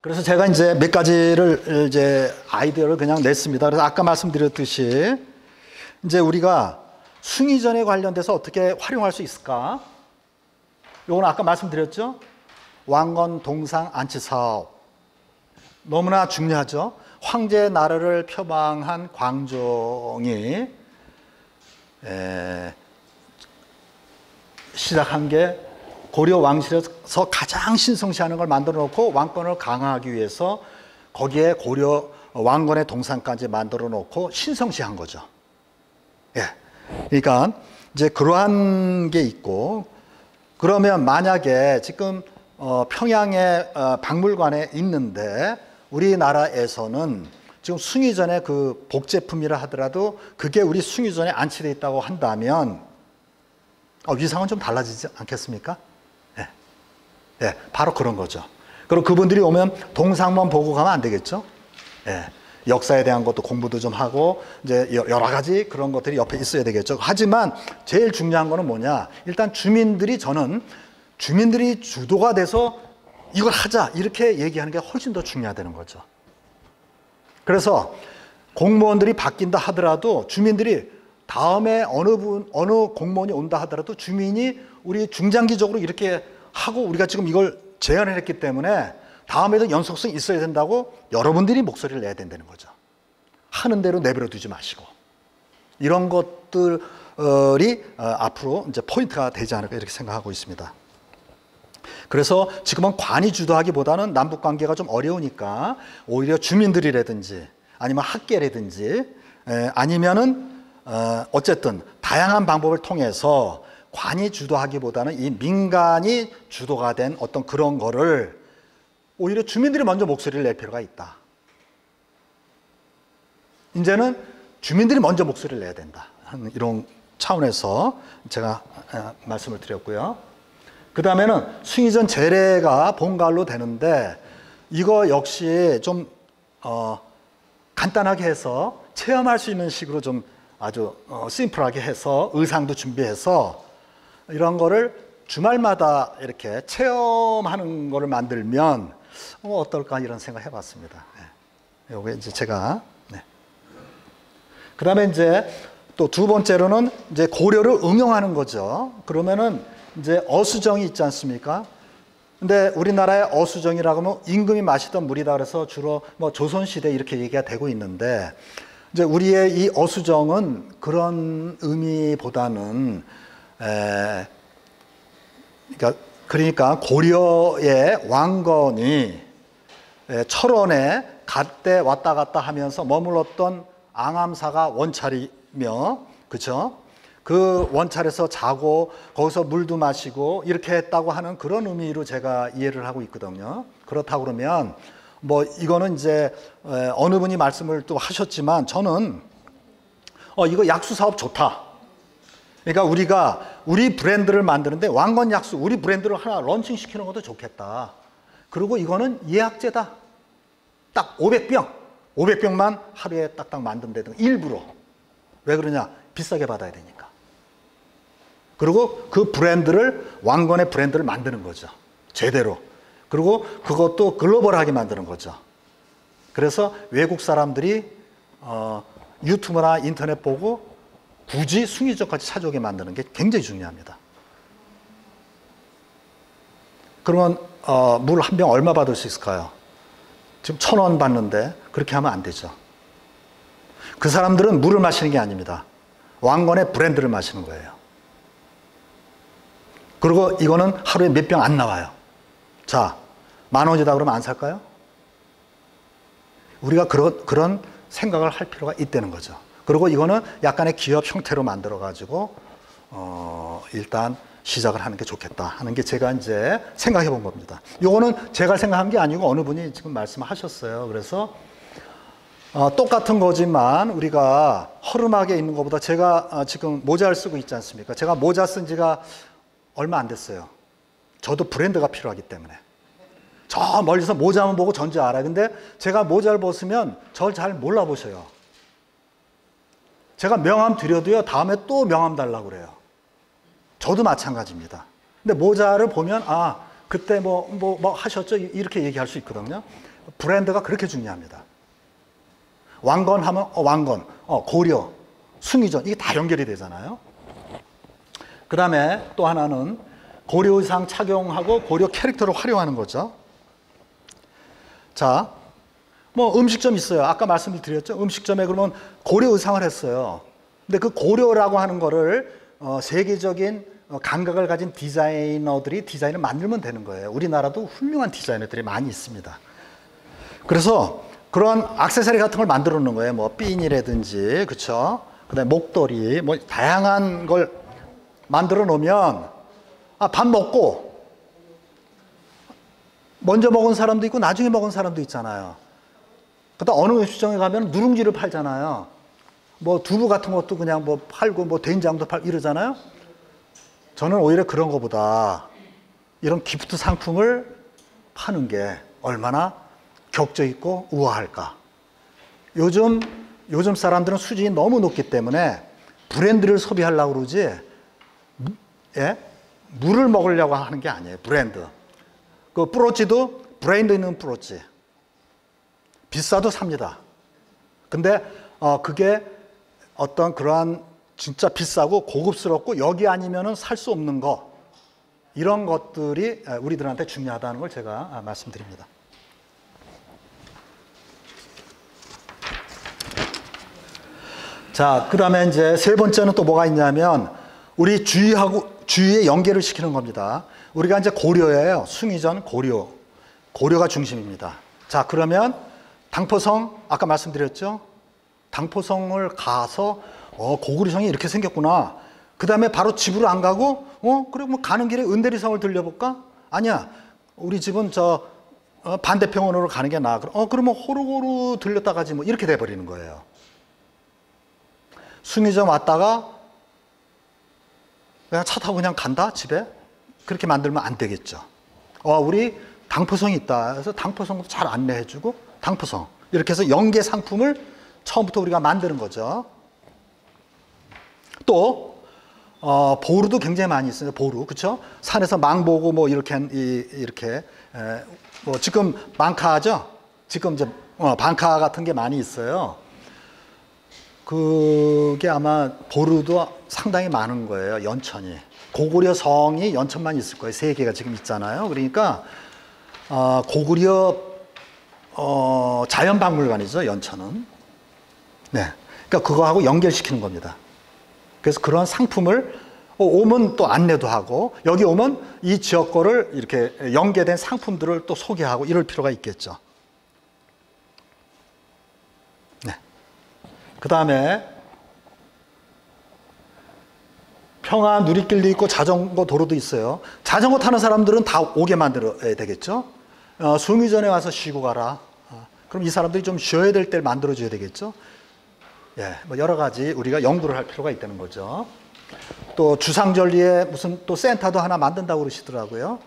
그래서 제가 이제 몇 가지를 이제 아이디어를 그냥 냈습니다. 그래서 아까 말씀드렸듯이 이제 우리가 숭의전에 관련돼서 어떻게 활용할 수 있을까? 요건 아까 말씀드렸죠? 왕건 동상 안치 사업. 너무나 중요하죠. 황제 나라를 표방한 광종이 시작한 게 고려 왕실에서 가장 신성시하는 걸 만들어 놓고 왕권을 강화하기 위해서 거기에 고려 왕건의 동상까지 만들어 놓고 신성시한 거죠. 예. 그러니까 이제 그러한 게 있고, 그러면 만약에 지금 평양의 박물관에 있는데 우리나라에서는 지금 숭의전의 그 복제품이라 하더라도 그게 우리 숭의전에 안치되어 있다고 한다면 위상은 좀 달라지지 않겠습니까? 예. 예, 바로 그런 거죠. 그리고 그분들이 오면 동상만 보고 가면 안 되겠죠? 예. 역사에 대한 것도 공부도 좀 하고 이제 여러 가지 그런 것들이 옆에 있어야 되겠죠. 하지만 제일 중요한 거는 뭐냐? 일단 주민들이 주도가 돼서 이걸 하자 이렇게 얘기하는 게 훨씬 더 중요하다는 거죠. 그래서 공무원들이 바뀐다 하더라도 주민들이 다음에 어느 공무원이 온다 하더라도 주민이 우리 중장기적으로 이렇게 하고 우리가 지금 이걸 제안을 했기 때문에 다음에도 연속성이 있어야 된다고 여러분들이 목소리를 내야 된다는 거죠. 하는 대로 내버려 두지 마시고. 이런 것들이 앞으로 이제 포인트가 되지 않을까 이렇게 생각하고 있습니다. 그래서 지금은 관이 주도하기보다는 남북 관계가 좀 어려우니까 오히려 주민들이라든지 아니면 학계라든지 아니면은 어쨌든 다양한 방법을 통해서 관이 주도하기보다는 이 민간이 주도가 된 어떤 그런 거를 오히려 주민들이 먼저 목소리를 낼 필요가 있다. 이제는 주민들이 먼저 목소리를 내야 된다 하는 이런 차원에서 제가 말씀을 드렸고요. 그 다음에는 숭의전 제례가 본가을로 되는데 이거 역시 좀 간단하게 해서 체험할 수 있는 식으로 좀 아주 심플하게 해서 의상도 준비해서 이런 거를 주말마다 이렇게 체험하는 거를 만들면 어떨까 이런 생각 해봤습니다. 네. 요게 이제 제가 그 다음에 이제 또 두 번째로는 이제 고려를 응용하는 거죠. 그러면은 이제 어수정이 있지 않습니까? 근데 우리나라의 어수정이라고 하면 임금이 마시던 물이다 그래서 주로 뭐 조선시대 이렇게 얘기가 되고 있는데 이제 우리의 이 어수정은 그런 의미보다는 그러니까 고려의 왕건이 철원에 갈 때 왔다 갔다 하면서 머물렀던 앙암사가 원찰이며, 그렇죠? 그 원찰에서 자고 거기서 물도 마시고 이렇게 했다고 하는 그런 의미로 제가 이해를 하고 있거든요. 그렇다고 그러면 뭐 이거는 이제 어느 분이 말씀을 또 하셨지만 저는 이거 약수 사업 좋다. 그러니까 우리가 우리 브랜드를 만드는데 왕건 약수 우리 브랜드를 하나 런칭 시키는 것도 좋겠다. 그리고 이거는 예약제다. 딱 500병만 하루에 딱딱 만든다든가 일부러. 왜 그러냐? 비싸게 받아야 되니까. 그리고 그 브랜드를 왕건의 브랜드를 만드는 거죠. 제대로. 그리고 그것도 글로벌하게 만드는 거죠. 그래서 외국 사람들이 유튜브나 인터넷 보고 굳이 숭의전까지 찾아오게 만드는 게 굉장히 중요합니다. 그러면 물 한 병 얼마 받을 수 있을까요? 지금 1,000원 받는데 그렇게 하면 안 되죠. 그 사람들은 물을 마시는 게 아닙니다. 왕건의 브랜드를 마시는 거예요. 그리고 이거는 하루에 몇 병 안 나와요. 자, 10,000원이다 그러면 안 살까요? 우리가 그런 생각을 할 필요가 있다는 거죠. 그리고 이거는 약간의 기업 형태로 만들어가지고 일단 시작을 하는 게 좋겠다 하는 게 제가 이제 생각해 본 겁니다. 요거는 제가 생각한 게 아니고 어느 분이 지금 말씀하셨어요. 그래서 똑같은 거지만 우리가 허름하게 있는 것보다 제가 지금 모자를 쓰고 있지 않습니까? 제가 모자 쓴 지가 얼마 안 됐어요. 저도 브랜드가 필요하기 때문에. 저 멀리서 모자만 보고 전지 알아요. 근데 제가 모자를 벗으면 저를 잘 몰라보셔요. 제가 명함 드려도요, 다음에 또 명함 달라고 그래요. 저도 마찬가지입니다. 근데 모자를 보면, 그때 뭐 하셨죠? 이렇게 얘기할 수 있거든요. 브랜드가 그렇게 중요합니다. 왕건 하면 왕건, 고려, 숭의전 이게 다 연결이 되잖아요. 그 다음에 또 하나는 고려 의상 착용하고 고려 캐릭터를 활용하는 거죠. 자, 뭐 음식점 있어요. 아까 말씀을 드렸죠. 음식점에 그러면 고려 의상을 했어요. 근데 그 고려라고 하는 거를 세계적인 감각을 가진 디자이너들이 디자인을 만들면 되는 거예요. 우리나라도 훌륭한 디자이너들이 많이 있습니다. 그래서 그런 액세서리 같은 걸 만들어 놓는 거예요. 뭐 핀이라든지, 그렇죠? 그다음에 목도리, 뭐 다양한 걸 만들어 놓으면 밥 먹고 먼저 먹은 사람도 있고 나중에 먹은 사람도 있잖아요. 그다음 어느 음식점에 가면 누룽지를 팔잖아요. 뭐 두부 같은 것도 그냥 뭐 팔고 뭐 된장도 팔고 이러잖아요. 저는 오히려 그런 것보다 이런 기프트 상품을 파는 게 얼마나 격조 있고 우아할까. 요즘 사람들은 수준이 너무 높기 때문에 브랜드를 소비하려고 그러지, 예? 물을 먹으려고 하는 게 아니에요. 브랜드. 그 브로치도 브랜드 있는 브로치. 비싸도 삽니다. 근데 그게 어떤 그러한 진짜 비싸고 고급스럽고 여기 아니면은 살 수 없는 거, 이런 것들이 우리들한테 중요하다는 걸 제가 말씀드립니다. 자, 그 다음에 이제 세 번째는 또 뭐가 있냐면 우리 주위에 연계를 시키는 겁니다. 우리가 이제 고려예요. 숭의전 고려가 중심입니다. 자, 그러면 당포성 아까 말씀드렸죠. 당포성을 가서 고구려성이 이렇게 생겼구나. 그 다음에 바로 집으로 안 가고 그리고 뭐 가는 길에 은대리성을 들려볼까? 아니야. 우리 집은 저 반대평원으로 가는 게 나아. 그러면 호루고루 들렸다 가지 뭐 이렇게 돼버리는 거예요. 숭의점 왔다가 그냥 차 타고 그냥 간다 집에? 그렇게 만들면 안 되겠죠. 우리 당포성이 있다. 그래서 당포성도 잘 안내해주고 당포성 이렇게 해서 연계 상품을 처음부터 우리가 만드는 거죠. 또 보루도 굉장히 많이 있어요. 보루, 그렇죠? 산에서 망 보고 뭐 이렇게 뭐 지금 방카죠. 지금 이제 방카 같은 게 많이 있어요. 그게 아마 보루도 상당히 많은 거예요. 연천이. 고구려 성이 연천만 있을 거예요. 세 개가 지금 있잖아요. 그러니까 고구려 자연박물관이죠. 연천은. 네. 그러니까 그거하고 연결시키는 겁니다. 그래서 그런 상품을 오면 또 안내도 하고 여기 오면 이 지역 거를 이렇게 연계된 상품들을 또 소개하고 이럴 필요가 있겠죠. 네. 그 다음에 평화 누리길도 있고 자전거 도로도 있어요. 자전거 타는 사람들은 다 오게 만들어야 되겠죠. 숭의전에 와서 쉬고 가라. 그럼 이 사람들이 좀 쉬어야 될 때를 만들어줘야 되겠죠. 예, 뭐 여러 가지 우리가 연구를 할 필요가 있다는 거죠. 또 주상절리에 무슨 또 센터도 하나 만든다고 그러시더라고요.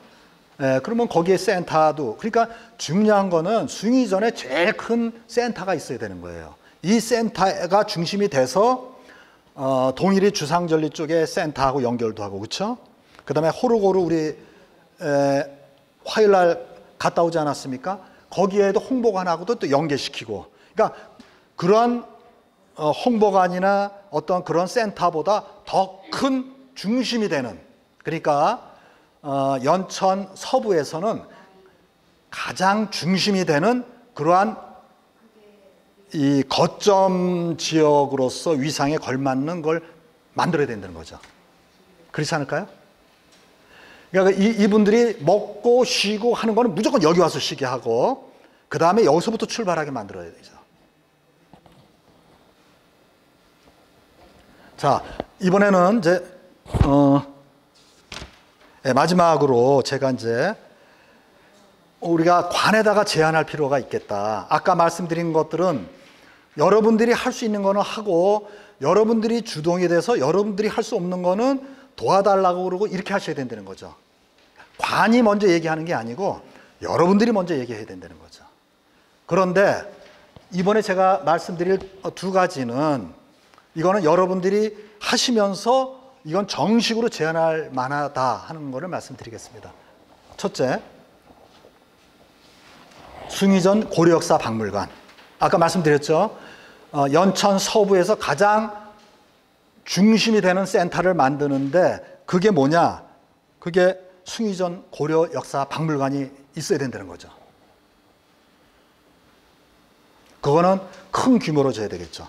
예, 그러면 거기에 센터도, 그러니까 중요한 거는 숭의전에 제일 큰 센터가 있어야 되는 거예요. 이 센터가 중심이 돼서 동일이 주상절리 쪽에 센터하고 연결도 하고, 그렇죠? 그 다음에 호루고루 우리 화요일날 갔다 오지 않았습니까? 거기에도 홍보관하고도 또 연계시키고, 그러니까 그런 홍보관이나 어떤 그런 센터보다 더 큰 중심이 되는, 그러니까 연천 서부에서는 가장 중심이 되는 그러한 이 거점 지역으로서 위상에 걸맞는 걸 만들어야 된다는 거죠. 그렇지 않을까요? 그러니까 이분들이 먹고 쉬고 하는 거는 무조건 여기 와서 쉬게 하고 그 다음에 여기서부터 출발하게 만들어야 되죠. 자, 이번에는 이제 마지막으로 제가 이제 우리가 관에다가 제한할 필요가 있겠다. 아까 말씀드린 것들은 여러분들이 할 수 있는 거는 하고 여러분들이 주동이 돼서 여러분들이 할 수 없는 거는 도와달라고 그러고 이렇게 하셔야 된다는 거죠. 관이 먼저 얘기하는 게 아니고 여러분들이 먼저 얘기해야 된다는 거죠. 그런데 이번에 제가 말씀드릴 두 가지는 이거는 여러분들이 하시면서 이건 정식으로 제안할 만하다 하는 거를 말씀드리겠습니다. 첫째, 숭의전 고려역사 박물관. 아까 말씀드렸죠. 연천 서부에서 가장 중심이 되는 센터를 만드는데 그게 뭐냐? 그게 숭의전 고려역사 박물관이 있어야 된다는 거죠. 그거는 큰 규모로 줘야 되겠죠.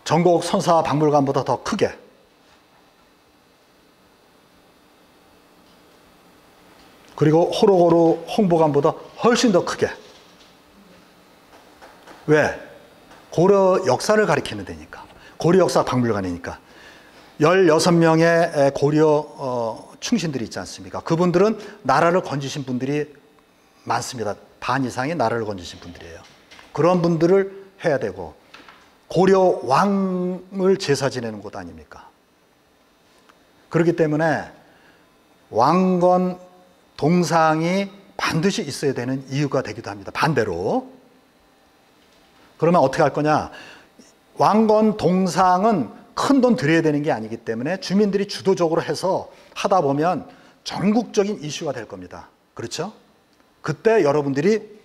전국 선사 박물관보다 더 크게. 그리고 호로고루 홍보관보다 훨씬 더 크게. 왜? 고려 역사를 가리키는 데니까. 고려 역사 박물관이니까. 16명의 고려 충신들이 있지 않습니까? 그분들은 나라를 건지신 분들이 많습니다. 반 이상이 나라를 건지신 분들이에요. 그런 분들을 해야 되고, 고려 왕을 제사 지내는 곳 아닙니까? 그렇기 때문에 왕건 동상이 반드시 있어야 되는 이유가 되기도 합니다. 반대로. 그러면 어떻게 할 거냐? 왕건 동상은 큰 돈 들여야 되는 게 아니기 때문에 주민들이 주도적으로 해서 하다 보면 전국적인 이슈가 될 겁니다. 그렇죠? 그때 여러분들이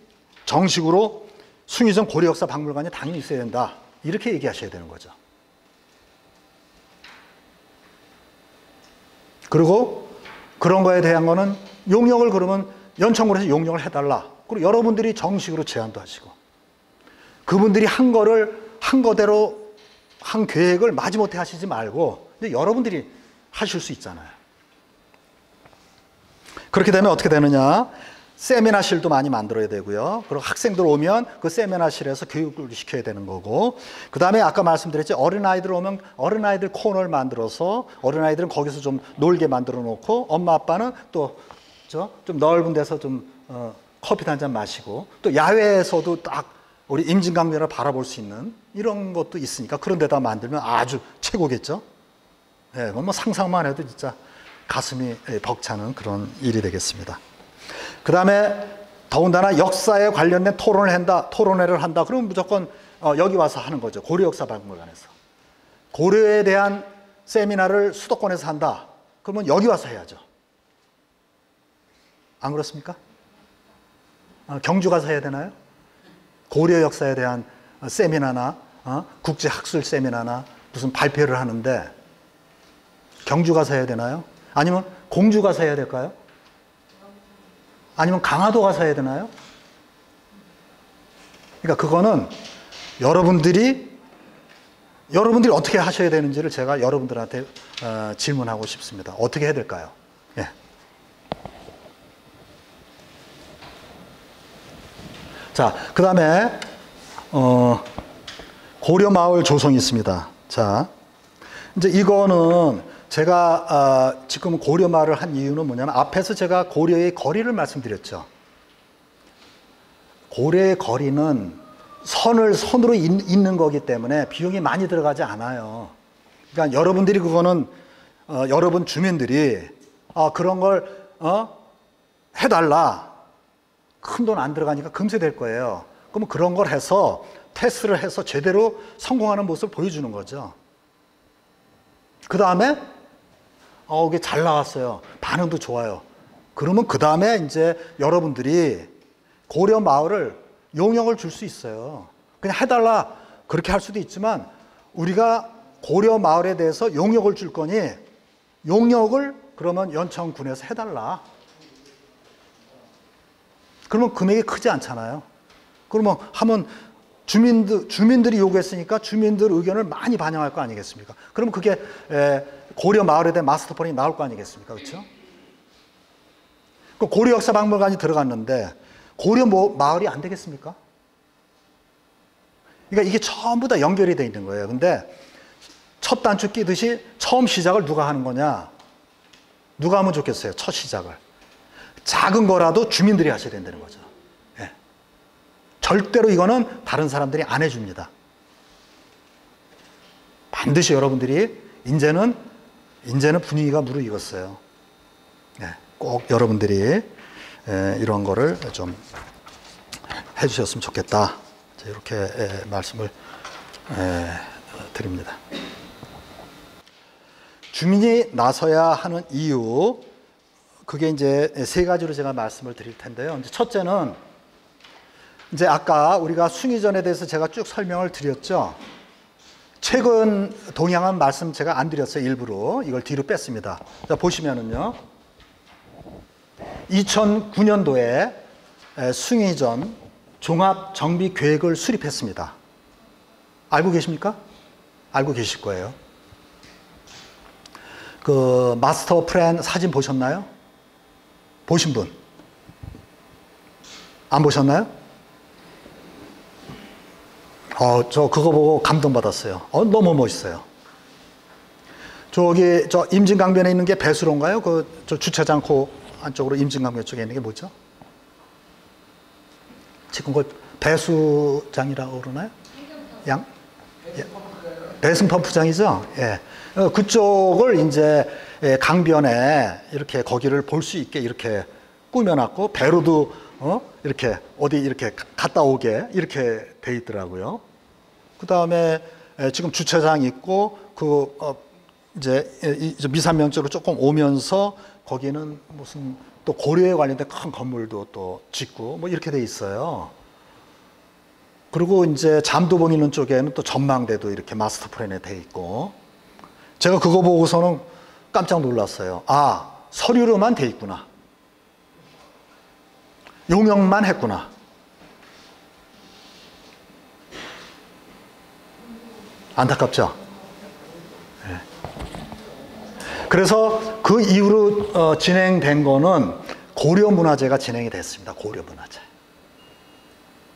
정식으로 숭의전 고려역사 박물관이 당연히 있어야 된다. 이렇게 얘기하셔야 되는 거죠. 그리고 그런 거에 대한 거는 용역을 그러면 연천군에서 용역을 해달라. 그리고 여러분들이 정식으로 제안도 하시고. 그분들이 한 거를 한 거대로 한 계획을 마지못해 하시지 말고 근데 여러분들이 하실 수 있잖아요. 그렇게 되면 어떻게 되느냐? 세미나실도 많이 만들어야 되고요. 그리고 학생들 오면 그 세미나실에서 교육을 시켜야 되는 거고, 그 다음에 아까 말씀드렸죠. 어린아이들 오면 어린아이들 코너를 만들어서 어린아이들은 거기서 좀 놀게 만들어 놓고 엄마 아빠는 또 좀 넓은 데서 좀 커피 한 잔 마시고, 또 야외에서도 딱 우리 임진강변을 바라볼 수 있는 이런 것도 있으니까 그런 데다 만들면 아주 최고겠죠. 네, 뭐 상상만 해도 진짜 가슴이 벅차는 그런 일이 되겠습니다. 그 다음에 더군다나 역사에 관련된 토론회를 한다. 그러면 무조건 여기 와서 하는 거죠. 고려역사박물관에서. 고려에 대한 세미나를 수도권에서 한다. 그러면 여기 와서 해야죠. 안 그렇습니까? 경주 가서 해야 되나요? 고려 역사에 대한 세미나나 국제학술 세미나나 무슨 발표를 하는데 경주 가서 해야 되나요? 아니면 공주 가서 해야 될까요? 아니면 강화도 가서 해야 되나요? 그러니까 그거는 여러분들이 어떻게 하셔야 되는지를 제가 여러분들한테 질문하고 싶습니다. 어떻게 해야 될까요? 예. 자, 그 다음에 고려마을 조성이 있습니다. 자, 이제 이거는 제가 지금 고려마을을 한 이유는 뭐냐면 앞에서 제가 고려의 거리를 말씀드렸죠. 고려의 거리는 선으로 잇는 거기 때문에 비용이 많이 들어가지 않아요. 그러니까 여러분들이 그거는 여러분 주민들이 그런 걸 해달라. 큰 돈 안 들어가니까 금세 될 거예요. 그러면 그런 걸 해서 테스트를 해서 제대로 성공하는 모습을 보여주는 거죠. 그 다음에 이게 잘 나왔어요. 반응도 좋아요. 그러면 그 다음에 이제 여러분들이 고려 마을을 용역을 줄 수 있어요. 그냥 해달라 그렇게 할 수도 있지만 우리가 고려 마을에 대해서 용역을 줄 거니 용역을 그러면 연천군에서 해달라. 그러면 금액이 크지 않잖아요. 그러면 하면 주민들이 요구했으니까 주민들 의견을 많이 반영할 거 아니겠습니까? 그러면 그게 고려 마을에 대한 마스터 플랜이 나올 거 아니겠습니까? 그렇죠? 고려 역사 박물관이 들어갔는데 고려 마을이 안 되겠습니까? 그러니까 이게 전부 다 연결이 돼 있는 거예요. 근데 첫 단추 끼듯이 처음 시작을 누가 하는 거냐? 누가 하면 좋겠어요? 첫 시작을. 작은 거라도 주민들이 하셔야 된다는 거죠. 예. 절대로 이거는 다른 사람들이 안 해줍니다. 반드시 여러분들이 이제는 분위기가 무르익었어요. 예. 꼭 여러분들이 이런 거를 좀 해주셨으면 좋겠다. 이렇게 말씀을 드립니다. 주민이 나서야 하는 이유, 그게 이제 세 가지로 제가 말씀을 드릴 텐데요. 이제 첫째는 이제 아까 우리가 숭의전에 대해서 제가 쭉 설명을 드렸죠. 최근 동향은 말씀 제가 안 드렸어요. 일부러 이걸 뒤로 뺐습니다. 자, 보시면은요, 2009년도에 숭의전 종합 정비 계획을 수립했습니다. 알고 계십니까? 알고 계실 거예요. 그 마스터 플랜 사진 보셨나요? 보신 분? 안 보셨나요? 저 그거 보고 감동받았어요. 너무 멋있어요. 저 임진강변에 있는 게 배수로인가요? 저 주차장 코 안쪽으로 임진강변 쪽에 있는 게 뭐죠? 지금 그걸 배수장이라고 그러나요? 배승 펌프장이죠? 예. 그쪽을 이제 강변에 이렇게 거기를 볼 수 있게 이렇게 꾸며놨고, 배로도 이렇게 어디 이렇게 갔다 오게 이렇게 돼 있더라고요. 그 다음에 지금 주차장 있고, 이제 미산면 쪽으로 조금 오면서 거기는 무슨 또 고려에 관련된 큰 건물도 또 짓고 뭐 이렇게 돼 있어요. 그리고 이제 잠도봉 있는 쪽에는 또 전망대도 이렇게 마스터 플랜에 돼 있고, 제가 그거 보고서는 깜짝 놀랐어요. 아, 서류로만 돼 있구나. 용역만 했구나. 안타깝죠? 네. 그래서 그 이후로 진행된 거는 고려문화재가 진행이 됐습니다. 고려문화재.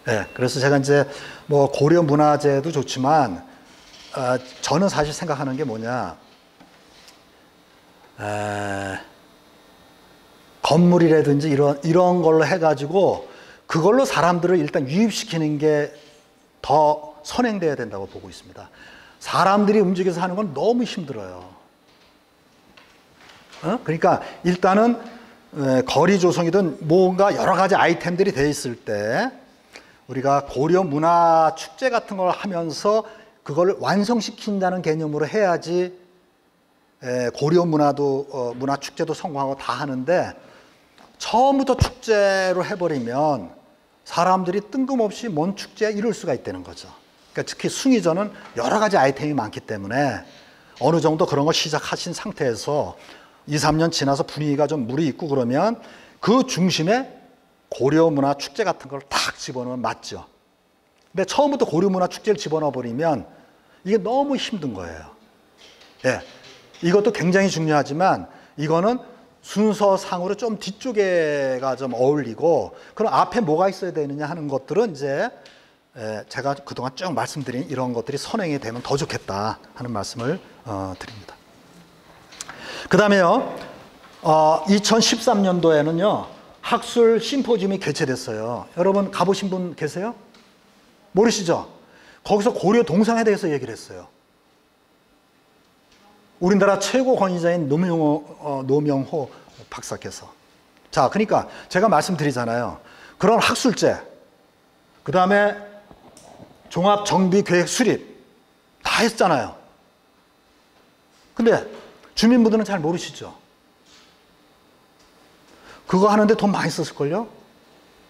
네, 그래서 제가 이제 뭐 고려문화재도 좋지만 저는 사실 생각하는 게 뭐냐, 건물이라든지 이런 걸로 해가지고 그걸로 사람들을 일단 유입시키는 게 더 선행돼야 된다고 보고 있습니다. 사람들이 움직여서 하는 건 너무 힘들어요. 그러니까 일단은 거리 조성이든 뭔가 여러 가지 아이템들이 돼 있을 때 우리가 고려 문화 축제 같은 걸 하면서 그걸 완성시킨다는 개념으로 해야지 고려 문화도 문화 축제도 성공하고 다 하는데, 처음부터 축제로 해버리면 사람들이 뜬금없이 뭔 축제야 이럴 수가 있다는 거죠. 그러니까 특히 숭의전은 여러 가지 아이템이 많기 때문에 어느 정도 그런 걸 시작하신 상태에서 2, 3년 지나서 분위기가 좀 물이 있고 그러면 그 중심에 고려 문화 축제 같은 걸 탁 집어넣으면 맞죠. 근데 처음부터 고려 문화 축제를 집어넣어 버리면 이게 너무 힘든 거예요. 예. 이것도 굉장히 중요하지만 이거는 순서상으로 좀 뒤쪽에가 좀 어울리고, 그럼 앞에 뭐가 있어야 되느냐 하는 것들은 이제 제가 그동안 쭉 말씀드린 이런 것들이 선행이 되면 더 좋겠다 하는 말씀을 드립니다. 그 다음에요, 2013년도에는요 학술 심포지움이 개최됐어요. 여러분 가보신 분 계세요? 모르시죠? 거기서 고려 동상에 대해서 얘기를 했어요. 우리나라 최고 권위자인 노명호 박사께서. 자, 그러니까 제가 말씀드리잖아요. 그런 학술제, 그 다음에 종합 정비 계획 수립 다 했잖아요. 근데 주민분들은 잘 모르시죠? 그거 하는데 돈 많이 썼을걸요?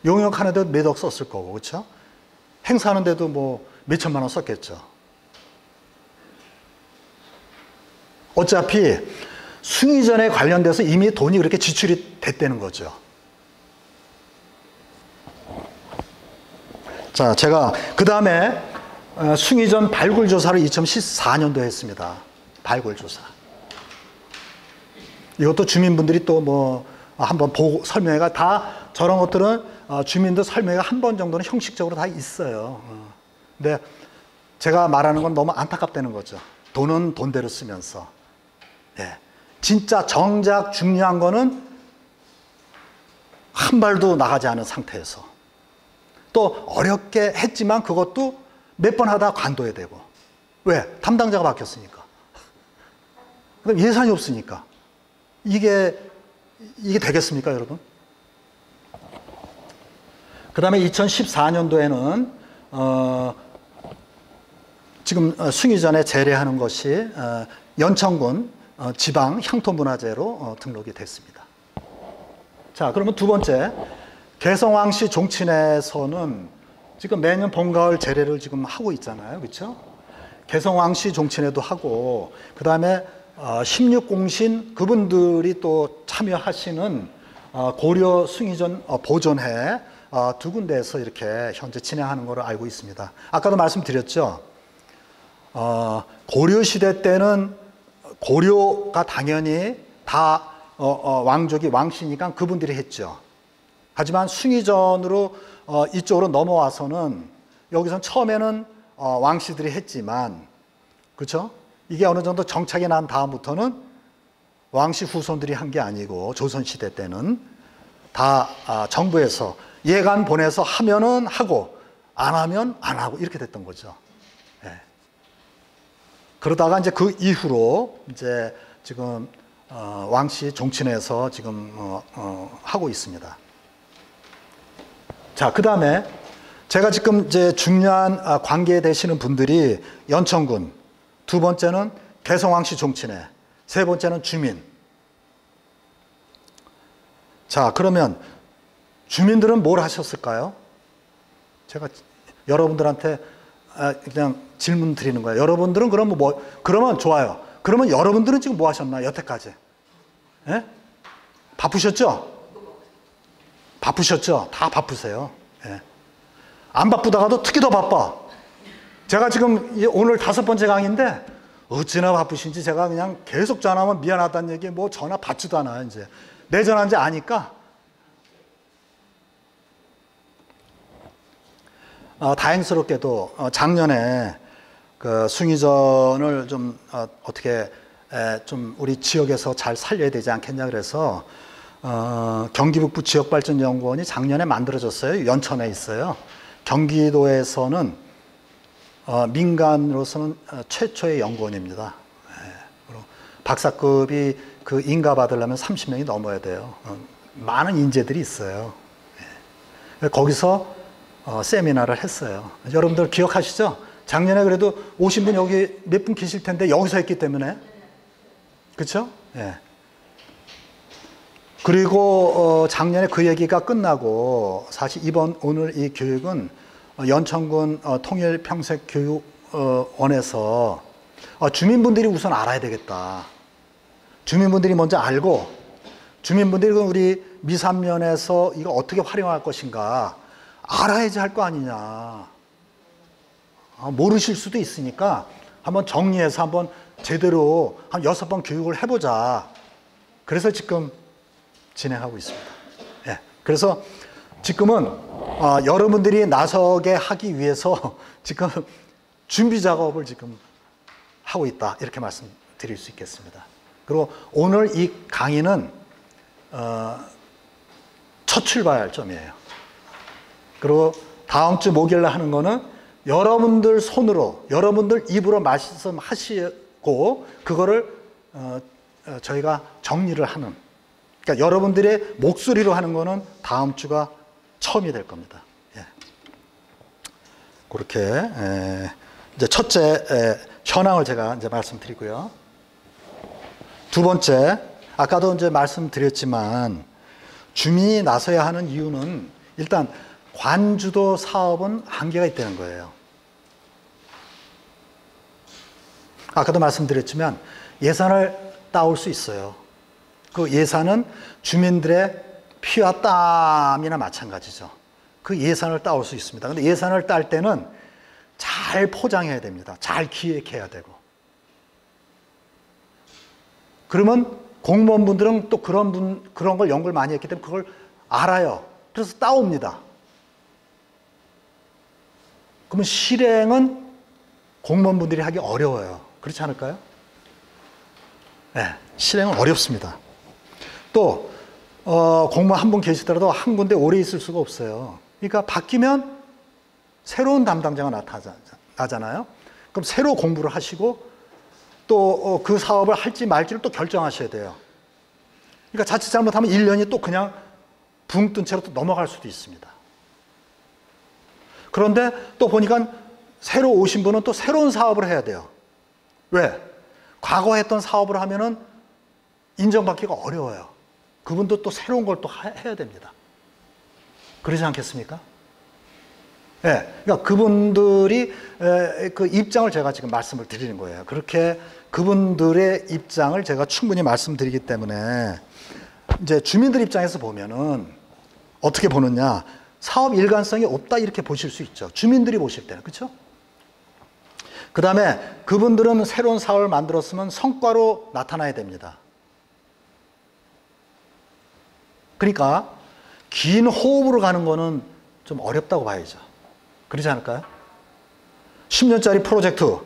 용역하는데도 몇 억 썼을 거고, 그렇죠? 행사하는데도 뭐 몇 천만 원 썼겠죠. 어차피 숭의전에 관련돼서 이미 돈이 그렇게 지출이 됐다는 거죠. 자, 제가 그 다음에 숭의전 발굴조사를 2014년도에 했습니다. 발굴조사. 이것도 주민분들이 또 뭐 한번 보고 설명회가 다, 저런 것들은 주민들 설명회가 한 번 정도는 형식적으로 다 있어요. 근데 제가 말하는 건 너무 안타깝다는 거죠. 돈은 돈대로 쓰면서. 예. 진짜 정작 중요한 거는 한 발도 나가지 않은 상태에서 또 어렵게 했지만 그것도 몇 번 하다 관둬야 되고. 왜? 담당자가 바뀌었으니까. 그럼 예산이 없으니까. 이게 되겠습니까, 여러분? 그 다음에 2014년도에는 지금 숭의전에 재래하는 것이 연천군 지방 향토문화재로 등록이 됐습니다. 자, 그러면 두 번째, 개성왕씨 종친에서는 지금 매년 봄, 가을 제례를 지금 하고 있잖아요. 그렇죠? 개성왕씨 종친회도 하고, 그 다음에 16공신 그분들이 또 참여하시는 고려 숭의전 보존회 두 군데에서 이렇게 현재 진행하는 걸로 알고 있습니다. 아까도 말씀드렸죠. 고려시대 때는 고려가 당연히 다 왕족이 왕씨니까 그분들이 했죠. 하지만 숭의전으로 이쪽으로 넘어와서는 여기선 처음에는 왕씨들이 했지만, 그렇죠? 이게 어느 정도 정착이 난 다음부터는 왕씨 후손들이 한 게 아니고 조선시대 때는 다 정부에서 예간 보내서 하면은 하고 안 하면 안 하고 이렇게 됐던 거죠. 예. 그러다가 이제 그 이후로 이제 지금 왕씨 종친에서 지금 하고 있습니다. 자, 그 다음에 제가 지금 이제 중요한 관계에 되시는 분들이 연천군, 두 번째는 개성왕씨 종친회, 세 번째는 주민. 자, 그러면 주민들은 뭘 하셨을까요? 제가 여러분들한테 그냥 질문 드리는 거예요. 여러분들은 그러면 좋아요. 그러면 여러분들은 지금 뭐 하셨나요? 여태까지? 예? 바쁘셨죠? 바쁘셨죠? 다 바쁘세요. 예. 안 바쁘다가도 특히 더 바빠. 제가 지금 오늘 5번째 강의인데 어찌나 바쁘신지 제가 그냥 계속 전화하면 미안하다는 얘기 뭐 전화 받지도 않아요. 이제 내 전화인지 아니까. 다행스럽게도 작년에 그 숭의전을 좀 어떻게 좀 우리 지역에서 잘 살려야 되지 않겠냐 그래서 경기북부 지역발전연구원이 작년에 만들어졌어요. 연천에 있어요. 경기도에서는 민간으로서는 최초의 연구원입니다. 박사급이 그 인가 받으려면 30명이 넘어야 돼요. 많은 인재들이 있어요. 거기서 세미나를 했어요. 여러분들 기억하시죠? 작년에 그래도 오신 분 여기 몇 분 계실 텐데 여기서 했기 때문에. 그렇죠? 예. 그리고 작년에 그 얘기가 끝나고 사실 오늘 이 교육은 연천군 통일평생교육원에서 주민분들이 우선 알아야 되겠다. 주민분들이 먼저 알고 주민분들이 우리 미산면에서 이거 어떻게 활용할 것인가 알아야지 할 거 아니냐. 모르실 수도 있으니까 한번 정리해서 한번 제대로 한 6번 교육을 해보자. 그래서 지금 진행하고 있습니다. 예. 그래서 지금은 여러분들이 나서게 하기 위해서 지금 준비 작업을 지금 하고 있다. 이렇게 말씀드릴 수 있겠습니다. 그리고 오늘 이 강의는 첫 출발점이에요. 그리고 다음 주 목요일날 하는 거는 여러분들 손으로, 여러분들 입으로 말씀하시고 그거를 저희가 정리를 하는, 그러니까 여러분들의 목소리로 하는 거는 다음 주가 처음이 될 겁니다. 예. 그렇게 이제 첫째 현황을 제가 이제 말씀드리고요. 두 번째, 아까도 이제 말씀드렸지만 주민이 나서야 하는 이유는 일단 관주도 사업은 한계가 있다는 거예요. 아까도 말씀드렸지만 예산을 따올 수 있어요. 그 예산은 주민들의 피와 땀이나 마찬가지죠. 그 예산을 따올 수 있습니다. 근데 예산을 딸 때는 잘 포장해야 됩니다. 잘 기획해야 되고. 그러면 공무원분들은 또 그런 걸 연구를 많이 했기 때문에 그걸 알아요. 그래서 따옵니다. 그러면 실행은 공무원분들이 하기 어려워요. 그렇지 않을까요? 네, 실행은 어렵습니다. 또 공무원 한 분 계시더라도 한 군데 오래 있을 수가 없어요. 그러니까 바뀌면 새로운 담당자가 나타나잖아요. 그럼 새로 공부를 하시고 또 그 사업을 할지 말지를 또 결정하셔야 돼요. 그러니까 자칫 잘못하면 1년이 또 그냥 붕 뜬 채로 또 넘어갈 수도 있습니다. 그런데 또 보니까 새로 오신 분은 또 새로운 사업을 해야 돼요. 왜? 과거 했던 사업을 하면은 인정받기가 어려워요. 그분도 또 새로운 걸 또 해야 됩니다. 그러지 않겠습니까? 예, 그러니까 그분들이 그 입장을 제가 지금 말씀을 드리는 거예요. 그렇게 그분들의 입장을 제가 충분히 말씀드리기 때문에 이제 주민들 입장에서 보면은 어떻게 보느냐, 사업 일관성이 없다 이렇게 보실 수 있죠. 주민들이 보실 때는. 그렇죠? 그 다음에 그분들은 새로운 사업을 만들었으면 성과로 나타나야 됩니다. 그러니까 긴 호흡으로 가는 거는 좀 어렵다고 봐야죠. 그러지 않을까요? 10년짜리 프로젝트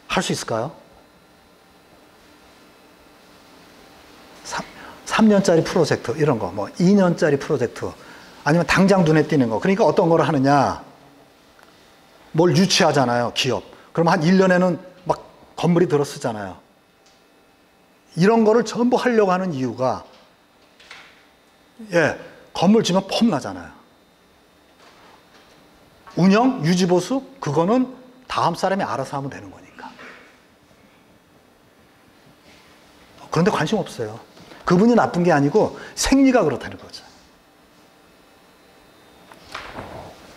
할 수 있을까요? 3년짜리 프로젝트 이런 거, 뭐 2년짜리 프로젝트 아니면 당장 눈에 띄는 거. 그러니까 어떤 걸 하느냐, 뭘 유치하잖아요, 기업. 그럼 한 1년에는 막 건물이 들어서잖아요. 이런 거를 전부 하려고 하는 이유가, 예, 건물 지면 폼 나잖아요. 운영, 유지, 보수, 그거는 다음 사람이 알아서 하면 되는 거니까. 그런데 관심 없어요. 그분이 나쁜 게 아니고 생리가 그렇다는 거죠.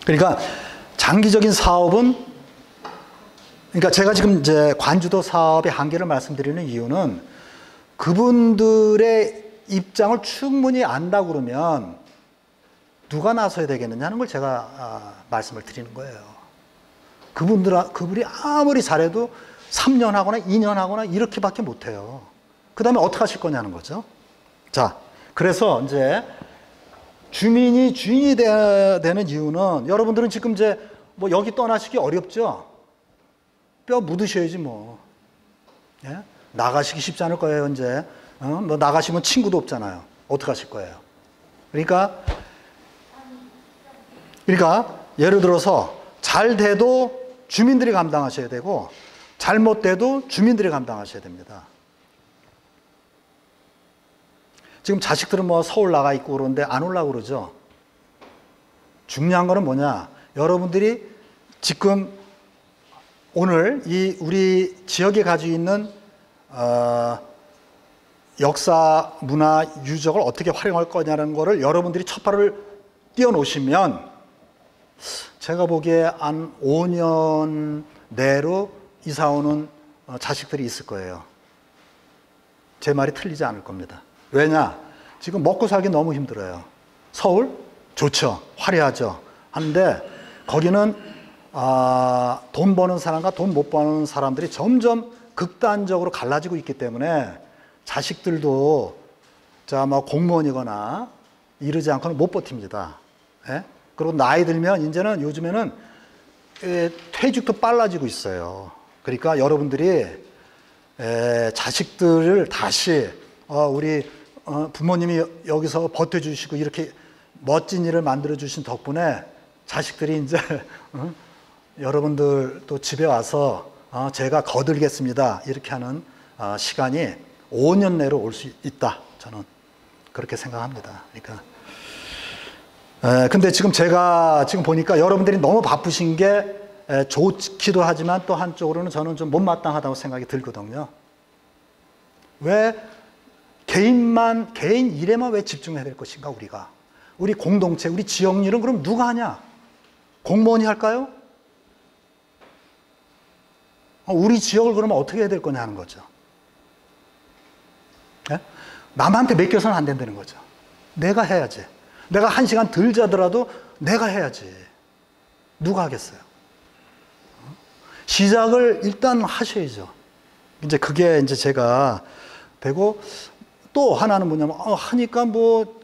그러니까 장기적인 사업은, 그러니까 제가 지금 이제 관주도 사업의 한계를 말씀드리는 이유는 그분들의 입장을 충분히 안다 그러면 누가 나서야 되겠느냐는 걸 제가 말씀을 드리는 거예요. 그분이 아무리 잘해도 3년 하거나 2년 하거나 이렇게밖에 못해요. 그 다음에 어떻게 하실 거냐는 거죠. 자, 그래서 이제 주민이 주인이 되는 이유는, 여러분들은 지금 이제 뭐 여기 떠나시기 어렵죠? 뼈 묻으셔야지 뭐. 예? 나가시기 쉽지 않을 거예요, 이제. 뭐 나가시면 친구도 없잖아요. 어떻게 하실 거예요? 그러니까 예를 들어서 잘 돼도 주민들이 감당하셔야 되고 잘못돼도 주민들이 감당하셔야 됩니다. 지금 자식들은 뭐 서울 나가 있고 그러는데 안 오려고 그러죠. 중요한 거는 뭐냐, 여러분들이 지금 오늘 이 우리 지역에 가지고 있는 역사, 문화, 유적을 어떻게 활용할 거냐는 거를 여러분들이 첫 발을 띄워놓으시면 제가 보기에 한 5년 내로 이사 오는 자식들이 있을 거예요. 제 말이 틀리지 않을 겁니다. 왜냐? 지금 먹고 살기 너무 힘들어요. 서울? 좋죠. 화려하죠. 하는데 거기는 돈 버는 사람과 돈 못 버는 사람들이 점점 극단적으로 갈라지고 있기 때문에 자식들도 뭐 공무원이거나 이러지 않고는 못 버팁니다. 예? 그리고 나이 들면 이제는 요즘에는 퇴직도 빨라지고 있어요. 그러니까 여러분들이 자식들을 다시 우리 부모님이 여기서 버텨주시고 이렇게 멋진 일을 만들어주신 덕분에 자식들이 이제 여러분들 또 집에 와서 제가 거들겠습니다 이렇게 하는 시간이 5년 내로 올 수 있다. 저는 그렇게 생각합니다. 그러니까 근데 지금 제가 지금 보니까 여러분들이 너무 바쁘신 게 좋기도 하지만 또 한쪽으로는 저는 좀 못마땅하다고 생각이 들거든요. 왜 개인 일에만 왜 집중해야 될 것인가, 우리가. 우리 공동체, 우리 지역 일은 그럼 누가 하냐? 공무원이 할까요? 우리 지역을 그러면 어떻게 해야 될 거냐 하는 거죠. 네? 남한테 맡겨서는 안 된다는 거죠. 내가 해야지. 내가 1시간 덜 자더라도 내가 해야지. 누가 하겠어요? 시작을 일단 하셔야죠. 이제 그게 이제 제가 되고, 또 하나는 뭐냐면, 하니까 뭐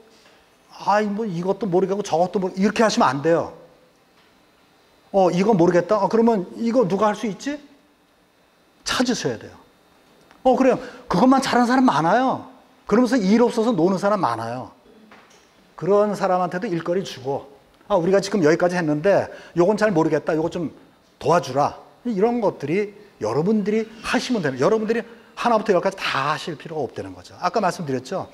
이것도 모르겠고 저것도 모르겠고 이렇게 하시면 안 돼요. 이거 모르겠다? 그러면 이거 누가 할 수 있지? 찾으셔야 돼요. 그래요. 그것만 잘하는 사람 많아요. 그러면서 일 없어서 노는 사람 많아요. 그런 사람한테도 일거리 주고, 우리가 지금 여기까지 했는데 요건 잘 모르겠다. 요거 좀 도와주라. 이런 것들이 여러분들이 하시면 되는, 여러분들이 하나부터 열까지 다 하실 필요가 없다는 거죠. 아까 말씀드렸죠.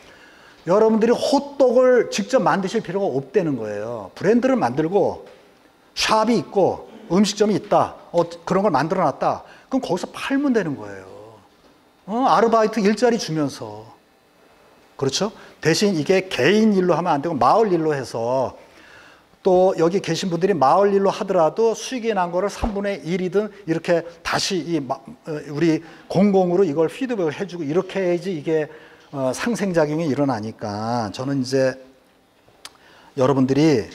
여러분들이 호떡을 직접 만드실 필요가 없다는 거예요. 브랜드를 만들고 샵이 있고 음식점이 있다. 그런 걸 만들어 놨다. 그럼 거기서 팔면 되는 거예요. 아르바이트 일자리 주면서. 그렇죠? 대신 이게 개인 일로 하면 안 되고 마을 일로 해서, 또 여기 계신 분들이 마을 일로 하더라도 수익이 난 거를 3분의 1이든 이렇게 다시 우리 공공으로 이걸 피드백을 해주고, 이렇게 해야지 이게 상생작용이 일어나니까, 저는 이제 여러분들이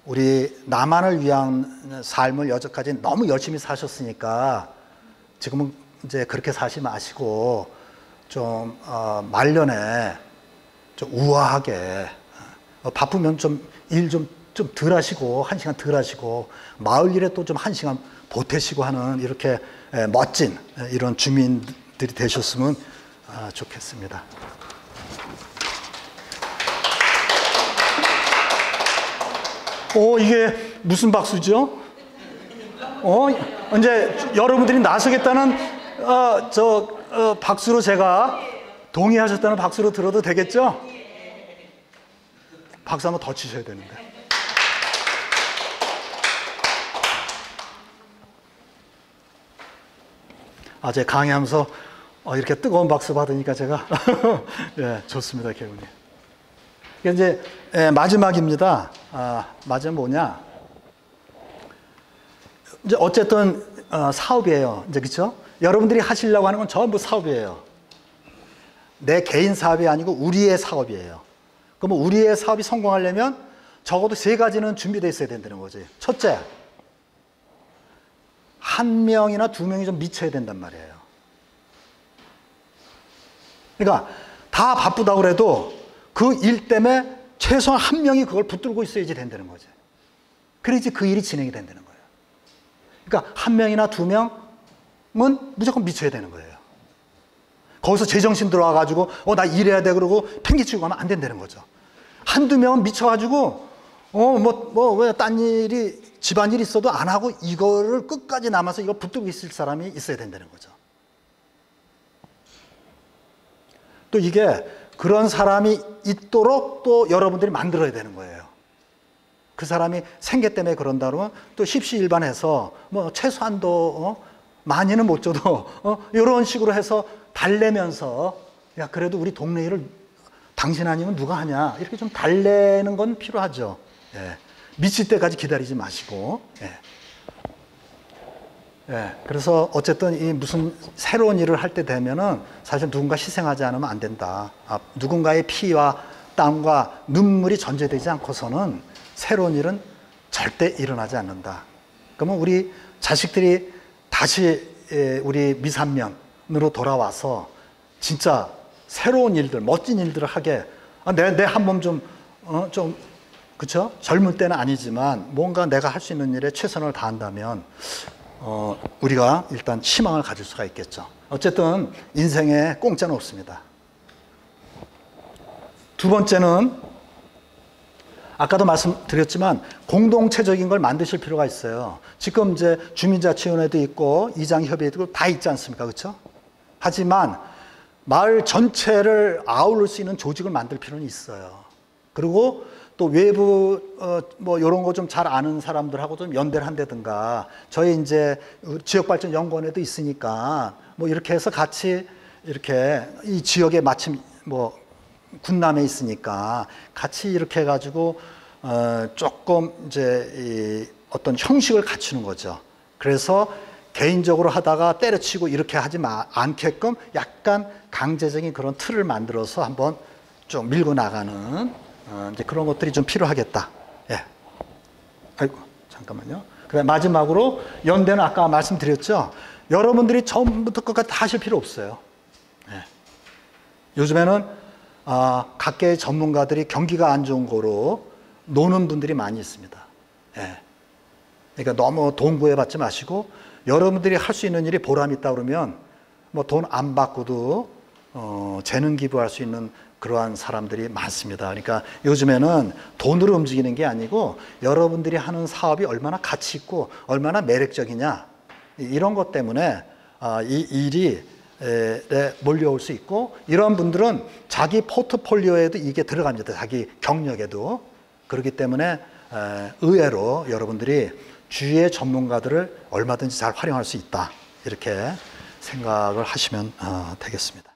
우리 나만을 위한 삶을 여태까지 너무 열심히 사셨으니까 지금은 이제 그렇게 사시 마시고 좀 말년에 좀 우아하게, 바쁘면 좀 일 좀 덜 하시고, 1시간 덜 하시고, 마을 일에 또 좀 1시간 보태시고 하는 이렇게 멋진 이런 주민들이 되셨으면 좋겠습니다. 이게 무슨 박수죠? 이제 여러분들이 나서겠다는 박수로, 제가 동의하셨다는 박수로 들어도 되겠죠? 박수 한번 더 치셔야 되는데. 제가 강의하면서 이렇게 뜨거운 박수 받으니까 제가 예, 좋습니다, 기분이. 이제 마지막입니다. 마지막 뭐냐? 이제 어쨌든 사업이에요. 이제 그렇죠? 여러분들이 하시려고 하는 건 전부 사업이에요. 내 개인 사업이 아니고 우리의 사업이에요. 그러면 우리의 사업이 성공하려면 적어도 3가지는 준비되어 있어야 된다는 거지. 첫째, 1명이나 2명이 좀 미쳐야 된단 말이에요. 그러니까 다 바쁘다고 그래도 그 일 때문에 최소한 1명이 그걸 붙들고 있어야지 된다는 거지. 그래야지 그 일이 진행이 된다는 거예요. 그러니까 1명이나 2명은 무조건 미쳐야 되는 거예요. 거기서 제정신 들어와가지고 나 일해야 돼 그러고 팽개치고 가면 안 된다는 거죠. 1, 2명은 미쳐가지고 왜 딴 일이, 집안일이 있어도 안 하고 이거를 끝까지 남아서 이걸 붙들고 있을 사람이 있어야 된다는 거죠. 또 이게 그런 사람이 있도록 또 여러분들이 만들어야 되는 거예요. 그 사람이 생계 때문에 그런다 그러면 또 십시일반해서 최소한도 많이는 못 줘도 이런 식으로 해서 달래면서, 야 그래도 우리 동네 일을 당신 아니면 누가 하냐, 이렇게 좀 달래는 건 필요하죠. 예. 미칠 때까지 기다리지 마시고. 그래서 어쨌든 이 무슨 새로운 일을 할 때 되면은 사실 누군가 희생하지 않으면 안 된다. 누군가의 피와 땀과 눈물이 전제되지 않고서는 새로운 일은 절대 일어나지 않는다. 그러면 우리 자식들이 다시 우리 미산면으로 돌아와서 진짜 새로운 일들, 멋진 일들을 하게, 내 한 몸 좀 그쵸? 젊을 때는 아니지만 뭔가 내가 할 수 있는 일에 최선을 다한다면 우리가 일단 희망을 가질 수가 있겠죠. 어쨌든 인생에 공짜는 없습니다. 두 번째는 아까도 말씀드렸지만 공동체적인 걸 만드실 필요가 있어요. 지금 이제 주민자치위원회도 있고 이장협의회도 다 있지 않습니까? 그렇죠? 하지만 마을 전체를 아우를 수 있는 조직을 만들 필요는 있어요. 그리고 또 외부 이런 거 좀 잘 아는 사람들하고 좀 연대를 한다든가, 저희 이제 지역발전연구원에도 있으니까 이렇게 해서 같이 이렇게 이 지역에 마침 군남에 있으니까 같이 이렇게 해가지고 조금 이제 어떤 형식을 갖추는 거죠. 그래서 개인적으로 하다가 때려치고 이렇게 하지 않게끔 약간 강제적인 그런 틀을 만들어서 한번 좀 밀고 나가는 이제 그런 것들이 좀 필요하겠다. 아이고, 잠깐만요. 그다음 마지막으로 연대는 아까 말씀드렸죠. 여러분들이 처음부터 끝까지 다 하실 필요 없어요. 요즘에는 각계의 전문가들이 경기가 안 좋은 거로 노는 분들이 많이 있습니다. 그러니까 너무 돈 구애받지 마시고 여러분들이 할 수 있는 일이 보람 있다 그러면 돈 안 받고도 재능 기부할 수 있는 그러한 사람들이 많습니다. 그러니까 요즘에는 돈으로 움직이는 게 아니고 여러분들이 하는 사업이 얼마나 가치 있고 얼마나 매력적이냐, 이런 것 때문에 이 일이 몰려올 수 있고, 이런 분들은 자기 포트폴리오에도 이게 들어갑니다. 자기 경력에도. 그렇기 때문에 의외로 여러분들이 주위의 전문가들을 얼마든지 잘 활용할 수 있다, 이렇게 생각을 하시면 되겠습니다.